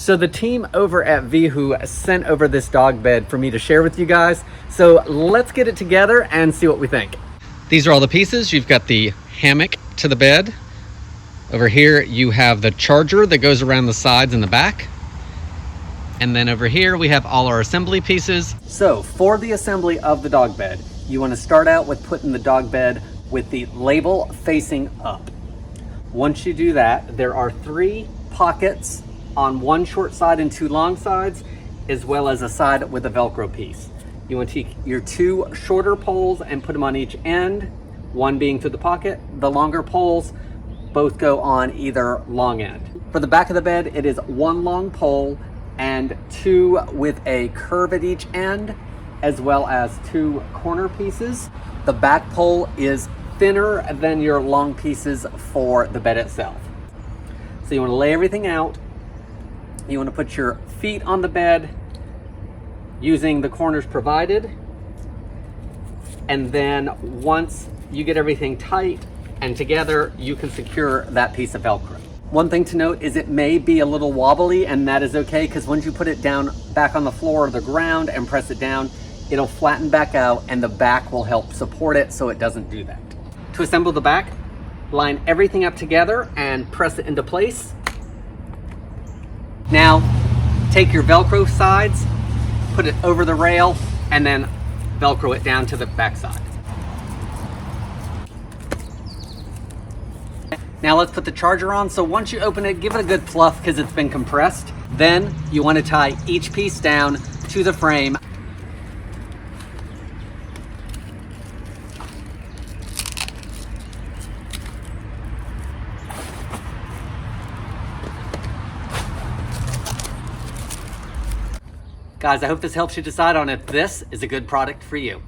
So the team over at Veehoo sent over this dog bed for me to share with you guys. So let's get it together and see what we think. These are all the pieces. You've got the hammock to the bed. Over here you have the charger that goes around the sides and the back. And then over here we have all our assembly pieces. So for the assembly of the dog bed, you want to start out with putting the dog bed with the label facing up. Once you do that, there are 3 pockets on one short side and 2 long sides, as well as a side with a Velcro piece. You want to take your 2 shorter poles and put them on each end, one being through the pocket. The longer poles both go on either long end. For the back of the bed, it is 1 long pole and 2 with a curve at each end, as well as 2 corner pieces. The back pole is thinner than your long pieces for the bed itself. So you want to lay everything out. You want to put your feet on the bed using the corners provided. And then once you get everything tight and together, you can secure that piece of Velcro. One thing to note is it may be a little wobbly, and that is okay, because once you put it down back on the floor or the ground and press it down, it'll flatten back out and the back will help support it so it doesn't do that. To assemble the back, line everything up together and press it into place. Now, take your Velcro sides, put it over the rail, and then Velcro it down to the back side. Now let's put the charger on. So once you open it, give it a good fluff because it's been compressed. Then you want to tie each piece down to the frame. Guys, I hope this helps you decide on if this is a good product for you.